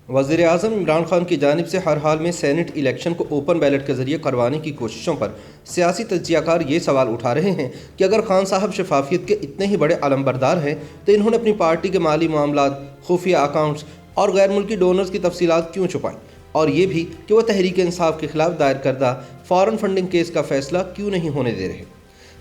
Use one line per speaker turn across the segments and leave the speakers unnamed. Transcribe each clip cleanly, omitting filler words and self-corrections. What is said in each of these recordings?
وزیر اعظم عمران خان کی جانب سے ہر حال میں سینٹ الیکشن کو اوپن بیلٹ کے ذریعے کروانے کی کوششوں پر سیاسی تجزیہ کار یہ سوال اٹھا رہے ہیں کہ اگر خان صاحب شفافیت کے اتنے ہی بڑے علمبردار ہیں تو انہوں نے اپنی پارٹی کے مالی معاملات، خفیہ اکاؤنٹس اور غیر ملکی ڈونرز کی تفصیلات کیوں چھپائیں، اور یہ بھی کہ وہ تحریک انصاف کے خلاف دائر کردہ فارن فنڈنگ کیس کا فیصلہ کیوں نہیں ہونے دے رہے۔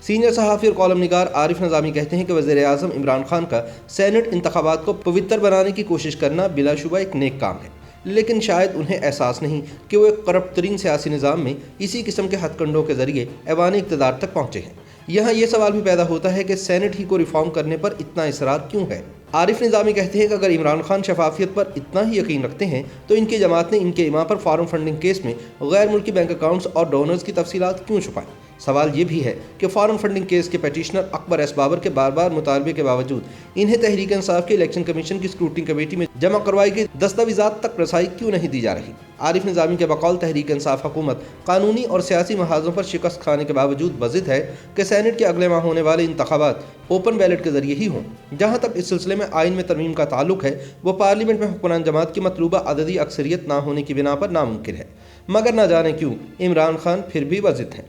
سینئر صحافی اور کالم نگار عارف نظامی کہتے ہیں کہ وزیر اعظم عمران خان کا سینٹ انتخابات کو پوتر بنانے کی کوشش کرنا بلا شبہ ایک نیک کام ہے، لیکن شاید انہیں احساس نہیں کہ وہ ایک کرپٹ ترین سیاسی نظام میں اسی قسم کے ہتھ کنڈوں کے ذریعے ایوان اقتدار تک پہنچے ہیں۔ یہاں یہ سوال بھی پیدا ہوتا ہے کہ سینٹ ہی کو ریفارم کرنے پر اتنا اصرار کیوں ہے۔ عارف نظامی کہتے ہیں کہ اگر عمران خان شفافیت پر اتنا ہی یقین رکھتے ہیں تو ان کی جماعت نے ان کے امام پر فارن فنڈنگ کیس میں غیر ملکی بینک اکاؤنٹس اور ڈونرز کی تفصیلات کیوں چھپائیں۔ سوال یہ بھی ہے کہ فارن فنڈنگ کیس کے پیٹیشنر اکبر ایس بابر کے بار بار مطالبے کے باوجود انہیں تحریک انصاف کے الیکشن کمیشن کی اسکروٹنی کمیٹی میں جمع کروائی گئی دستاویزات تک رسائی کیوں نہیں دی جا رہی۔ عارف نظامی کے بقول تحریک انصاف حکومت قانونی اور سیاسی محاذوں پر شکست کھانے کے باوجود بضد ہے کہ سینٹ کے اگلے ماہ ہونے والے انتخابات اوپن بیلٹ کے ذریعے ہی ہوں۔ جہاں تک اس سلسلے میں آئین میں ترمیم کا تعلق ہے، وہ پارلیمنٹ میں حکمران جماعت کی مطلوبہ عددی اکثریت نہ ہونے کی بنا پر ناممکن ہے، مگر نہ جانے کیوں عمران خان پھر بھی بضد ہیں۔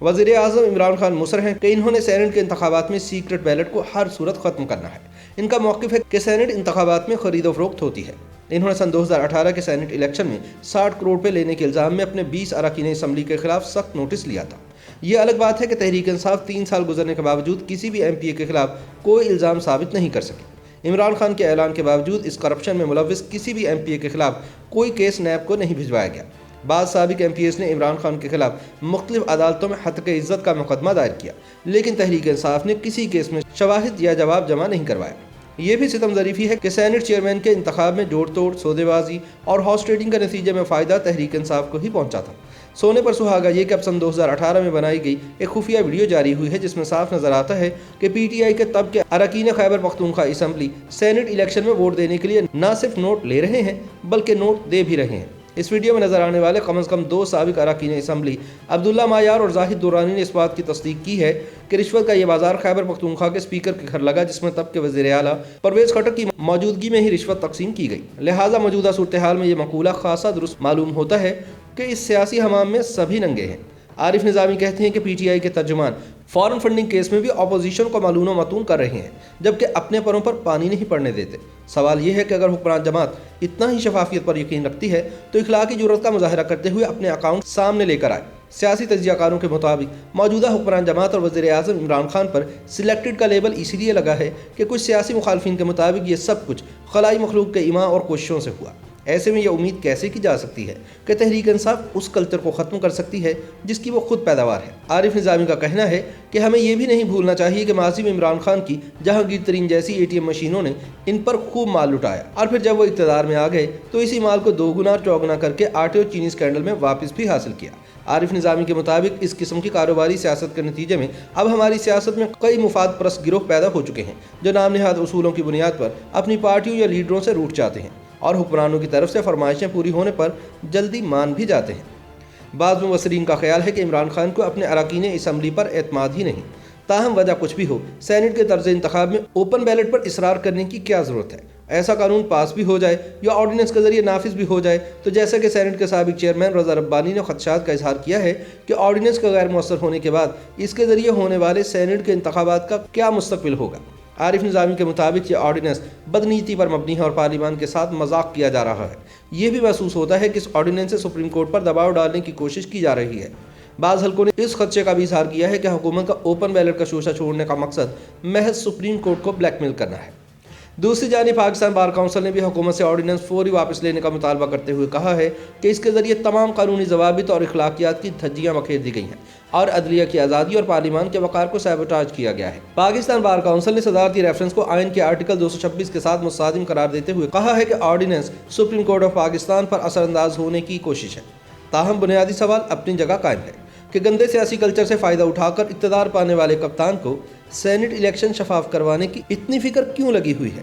وزیر اعظم عمران خان مصر ہیں کہ انہوں نے سینٹ کے انتخابات میں سیکرٹ بیلٹ کو ہر صورت ختم کرنا ہے۔ ان کا موقف ہے کہ سینٹ انتخابات میں خرید و فروخت ہوتی ہے۔ انہوں نے سن 2018 کے سینٹ الیکشن میں 60 کروڑ روپے لینے کے الزام میں اپنے 20 اراکین اسمبلی کے خلاف سخت نوٹس لیا تھا۔ یہ الگ بات ہے کہ تحریک انصاف 3 سال گزرنے کے باوجود کسی بھی ایم پی اے کے خلاف کوئی الزام ثابت نہیں کر سکی۔ عمران خان کے اعلان کے باوجود اس کرپشن میں ملوث کسی بھی ایم پی اے کے خلاف کوئی کیس نیب کو نہیں بھجوایا گیا۔ بعض سابق ایم پی ایس نے عمران خان کے خلاف مختلف عدالتوں میں ہتک عزت کا مقدمہ دائر کیا، لیکن تحریک انصاف نے کسی کیس میں شواہد یا جواب جمع نہیں کروایا۔ یہ بھی ستم ظریفی ہے کہ سینٹ چیئرمین کے انتخاب میں جوڑ توڑ، سودے بازی اور ہارس ٹریڈنگ کے نتیجے میں فائدہ تحریک انصاف کو ہی پہنچا تھا۔ سونے پر سہاگا یہ کہ اب سن 2018 میں بنائی گئی ایک خفیہ ویڈیو جاری ہوئی ہے جس میں صاف نظر آتا ہے کہ پی ٹی آئی کے تب کے اراکین Khyber Pakhtunkhwa assembly Saint election میں ووٹ دینے کے لیے نہ صرف نوٹ لے رہے ہیں بلکہ نوٹ دے بھی رہے ہیں۔ اس ویڈیو میں نظر آنے والے کم از کم 2 سابق اراکین اسمبلی عبداللہ مایار اور زاہد درانی نے اس بات کی تصدیق کی ہے کہ رشوت کا یہ بازار خیبر پختونخوا کے اسپیکر کے گھر لگا، جس میں تب کے وزیر اعلیٰ پرویز خٹک کی موجودگی میں ہی رشوت تقسیم کی گئی۔ لہٰذا موجودہ صورتحال میں یہ مقولہ خاصا درست معلوم ہوتا ہے کہ اس سیاسی حمام میں سبھی ننگے ہیں۔ عارف نظامی کہتے ہیں کہ پی ٹی آئی کے ترجمان فارن فنڈنگ کیس میں بھی اپوزیشن کو ملون و متون کر رہے ہیں، جبکہ اپنے پروں پر پانی نہیں پڑنے دیتے۔ سوال یہ ہے کہ اگر حکمران جماعت اتنا ہی شفافیت پر یقین رکھتی ہے تو اخلاقی جرات کا مظاہرہ کرتے ہوئے اپنے اکاؤنٹ سامنے لے کر آئے۔ سیاسی تجزیہ کاروں کے مطابق موجودہ حکمران جماعت اور وزیر اعظم عمران خان پر سلیکٹڈ کا لیبل اسی لیے لگا ہے کہ کچھ سیاسی مخالفین کے مطابق یہ سب کچھ خلائی مخلوق کے ایما اور کوششوں سے ہوا۔ ایسے میں یہ امید کیسے کی جا سکتی ہے کہ تحریک انصاف اس کلچر کو ختم کر سکتی ہے جس کی وہ خود پیداوار ہے۔ عارف نظامی کا کہنا ہے کہ ہمیں یہ بھی نہیں بھولنا چاہیے کہ ماضی میں عمران خان کی جہانگیر ترین جیسی اے ٹی ایم مشینوں نے ان پر خوب مال لٹایا، اور پھر جب وہ اقتدار میں آ گئے تو اسی مال کو دوگنا چوگنا کر کے آٹے اور چینی اسکینڈل میں واپس بھی حاصل کیا۔ عارف نظامی کے مطابق اس قسم کی کاروباری سیاست کے نتیجے میں اب ہماری سیاست میں کئی مفاد پرست گروہ پیدا ہو چکے ہیں جو نام نہاد اصولوں کی بنیاد پر اپنی پارٹیوں یا لیڈروں سے روٹھ جاتے ہیں اور حکمرانوں کی طرف سے فرمائشیں پوری ہونے پر جلدی مان بھی جاتے ہیں۔ بعض مبصرین کا خیال ہے کہ عمران خان کو اپنے اراکین اسمبلی پر اعتماد ہی نہیں، تاہم وجہ کچھ بھی ہو، سینٹ کے طرز انتخاب میں اوپن بیلٹ پر اصرار کرنے کی کیا ضرورت ہے؟ ایسا قانون پاس بھی ہو جائے یا آرڈیننس کے ذریعے نافذ بھی ہو جائے تو جیسا کہ سینٹ کے سابق چیئرمین رضا ربانی نے خدشات کا اظہار کیا ہے کہ آرڈیننس کا غیر مؤثر ہونے کے بعد اس کے ذریعے ہونے والے سینٹ کے انتخابات کا کیا مستقبل ہوگا۔ عارف نظامی کے مطابق یہ آرڈیننس بدنیتی پر مبنی ہے اور پارلیمان کے ساتھ مذاق کیا جا رہا ہے۔ یہ بھی محسوس ہوتا ہے کہ اس آرڈیننس سے سپریم کورٹ پر دباؤ ڈالنے کی کوشش کی جا رہی ہے۔ بعض حلقوں نے اس خدشے کا بھی اظہار کیا ہے کہ حکومت کا اوپن بیلٹ کا شوشہ چھوڑنے کا مقصد محض سپریم کورٹ کو بلیک میل کرنا ہے۔ دوسری جانب پاکستان بار کونسل نے بھی حکومت سے آرڈیننس فوری واپس لینے کا مطالبہ کرتے ہوئے کہا ہے کہ اس کے ذریعے تمام قانونی ضوابط اور اخلاقیات کی دھجیاں بکھیر دی گئی ہیں اور عدلیہ کی آزادی اور پارلیمان کے وقار کو سیبوٹاج کیا گیا ہے۔ پاکستان بار کونسل نے صدارتی ریفرنس کو آئین کے آرٹیکل 226 کے ساتھ متصادم قرار دیتے ہوئے کہا ہے کہ ordinance supreme court of Pakistan پر اثر انداز ہونے کی کوشش ہے۔ تاہم بنیادی سوال اپنی جگہ قائم ہے کہ گندے سیاسی کلچر سے فائدہ اٹھا کر اقتدار پانے والے کپتان کو سینٹ الیکشن شفاف کروانے کی اتنی فکر کیوں لگی ہوئی ہے۔